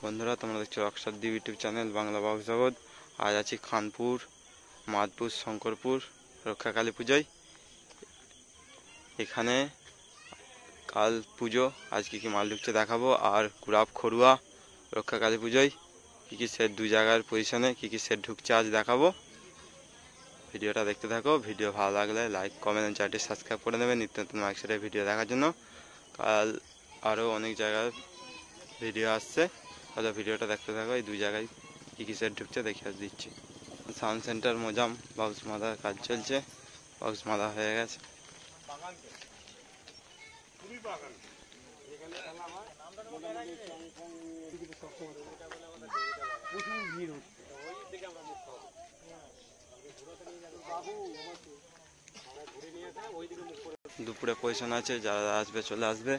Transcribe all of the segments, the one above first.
বন্ধুরা, তোমরা দেখছো রকস্টার দ্বীপ ইউটিউব চ্যানেল বাংলা বক্স জগৎ। আজ আছি খানপুর, মাদপুর, শঙ্করপুর রক্ষাকালী পুজোয়। এখানে কাল পুজো, আজকে কি মাল ঢুকছে দেখাবো। আর গুড়াপ খড়ুয়া রক্ষাকালী পুজোয় কী কী সেট, দু জায়গার পজিশনে কী কী সেট ঢুকছে আজ দেখাবো। ভিডিওটা দেখতে থাকো। ভিডিও ভালো লাগলে লাইক, কমেন্ট এবং চ্যানেলটি সাবস্ক্রাইব করে নেবে নিত্য নতুন মাইক সেটের ভিডিও দেখার জন্য। কাল আরও অনেক জায়গায় ভিডিও আসছে, তাহলে ভিডিওটা দেখতে থাকো। এই দুই জায়গায় কী কী সেট ঢুকছে দেখিয়ে দিচ্ছি। Sound centre Mozam box mother কাজ চলছে, বক্স মাদা হয়ে গেছে। দুপুরে পজিশন আছে, যারা আসবে চলে আসবে।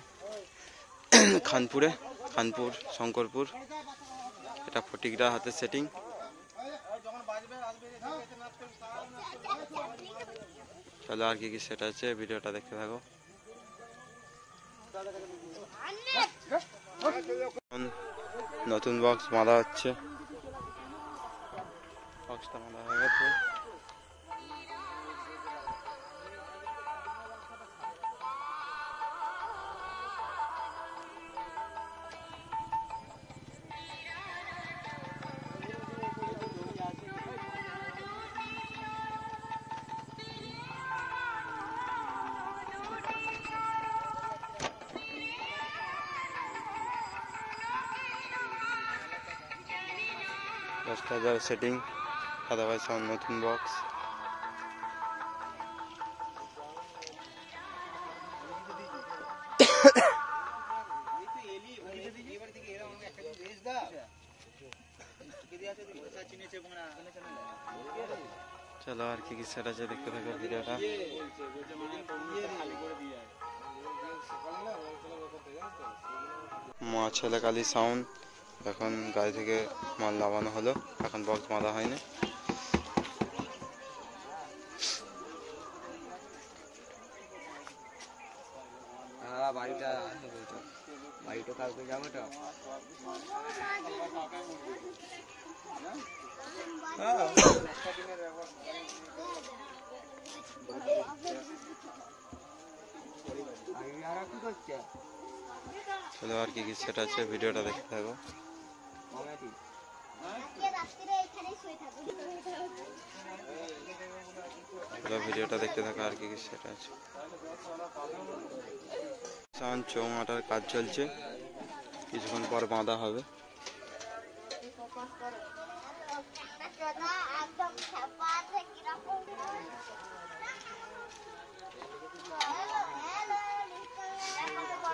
খানপুরে, খানপুর শঙ্করপুর, এটা ফটিকরা হাতের সেটিং। চলো আর কি কি সেট আছে ভিডিওটা দেখতে থাকো। নতুন বক্স বাঁধা হচ্ছে, বক্সটা বাঁধা হয়ে গেছে। হাজার সেটিং, আদারওয়াইজ সাউন্ড নতুন বক্স। চলো আর কি কি সেট আছে দেখতে থাকো ভিডিওটা। মা ছেলে কালী সাউন্ড, এখন গাড়ি থেকে মাল নামানো হলো, এখন বক্স বাঁধা হয়নি। বাড়িটা কালকে যাবো তো। চলো আর কি কি সেট আছে ভিডিওটা দেখতে থাকো। ভিডিওটা দেখতে থাকো আর কি কি সেট আছে। সাউন্ড চৌমাটার কাজ চলছে, কিছুক্ষণ পর বাঁধা হবে।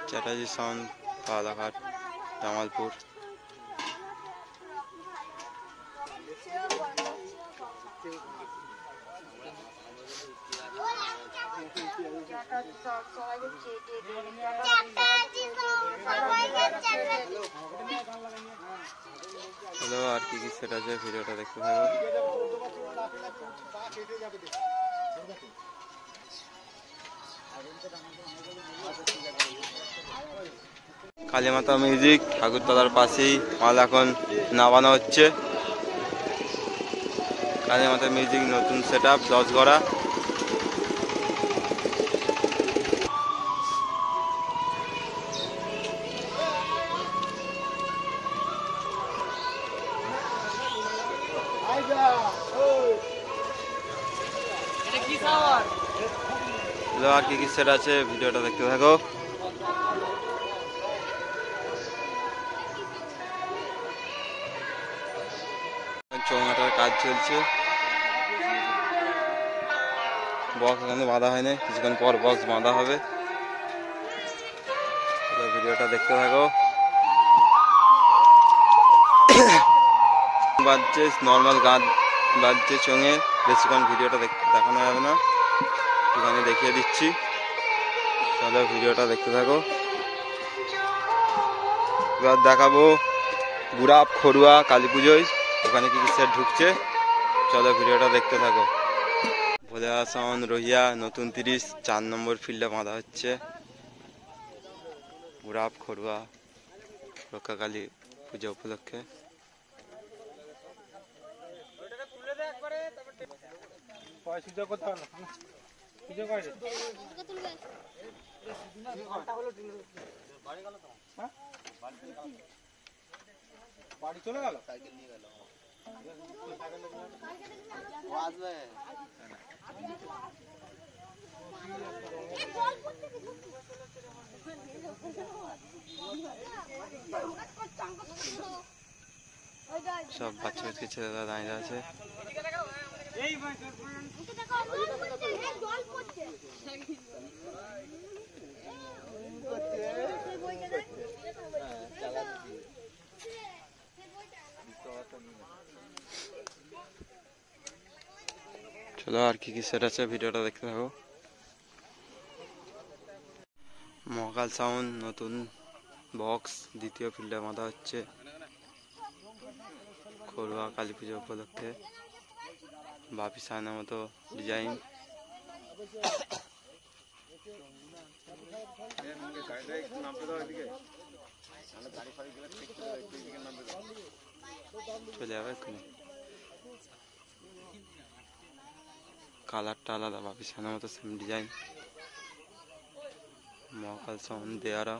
চ্যাটার্জি সাউন্ড, পালাঘাট, জামালপুর। হ্যালো, আর কি কি সেট আছে ভিডিওটা দেখতে থাকো। কালীমাতা মিউজিক, ঠাকুরতলার পাশেই মাল এখন নামানো হচ্ছে। কালীমাতা মিউজিক নতুন সেট আপ 10 গড়া। আর কি কি সেট আছে ভিডিওটা দেখতে থাকো। চৌমাটার কাজ চলছে, বক্স এখানে বাঁধা হয়নি, কিছুক্ষণ পর বক্স বাঁধা হবে। ভিডিওটা দেখতে থাকো। বাজছে নর্মাল গান বাজছে চোঙে, বেশিক্ষণ ভিডিওটা দেখানো যাবে না, একটুখানি দেখিয়ে দিচ্ছি। চলো ভিডিওটা দেখতে থাকো। এবার দেখাবো গুড়াপ খড়ুয়া কালী পুজোয় ওখানে কি কি সেট ঢুকছে। চলো ভিডিওটা দেখতে থাকো। ভোলে সাউন্ড রহিয়া নতুন 30 4 নম্বর ফিল্ডে বাঁধা হচ্ছে। গুড়াপ খড়ুয়া রক্ষাকালী পূজা উপলক্ষে। বাড়ি চলে গেল সব বাচ্চা বাচ্চা ছেলেরা দাঁড়িয়ে আছে। চলো আর কি সেট আছে ভিডিওটা দেখতে থাকো। মহাকাল সাউন্ড নতুন বক্স দ্বিতীয় ফিল্ডে বাঁধা হচ্ছে খড়ুয়া কালী পুজো উপলক্ষে। বাপি সায়নের মতো ডিজাইন। চলে যাবে এক্ষুনি। কালারটা আলাদা, বাপি সায়নের মতো সেম ডিজাইন। মহাকাল সাউন্ড দেয়ারা।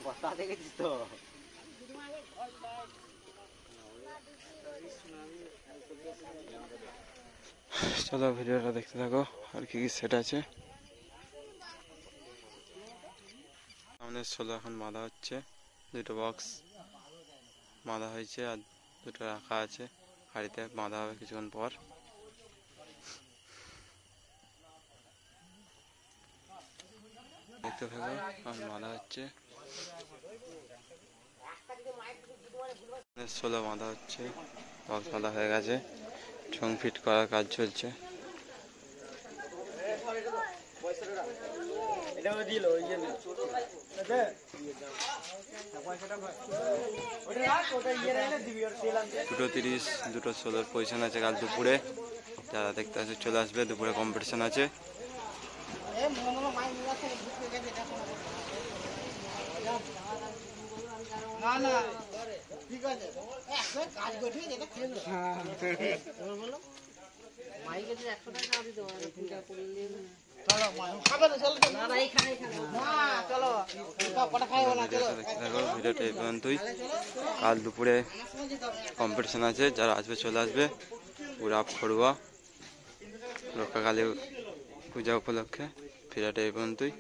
বস্তা দেখেছিস তো? চলো ভিডিওটা দেখতে থাকো আর কি কি সেট আছে। সামনে 16 এখন বাঁধা হচ্ছে। দুটো বক্স বাঁধা হয়েছে আর দুটো রাখা আছে। হাড়িতে বাঁধা হবে কিছুক্ষণ পর। দেখতে থাকো এখন বাঁধা হচ্ছে। 16 বাঁধা হচ্ছে, বক্স বাঁধা হয়ে গেছে, ঠোং ফিট করার কাজ চলছে। দুটো 30 দুটো 16 পজিশন আছে কাল দুপুরে। যারা দেখতে আসে চলে আসবে, দুপুরে কম্পিটিশন আছে। ভিডিওটা এই পর্যন্তই। কাল দুপুরে কম্পিটিশন আছে, যারা আসবে চলে আসবে। কুড়াপ খড়ুয়া রক্ষাকালী পূজা উপলক্ষে। ভিডিওটা এই পর্যন্তই।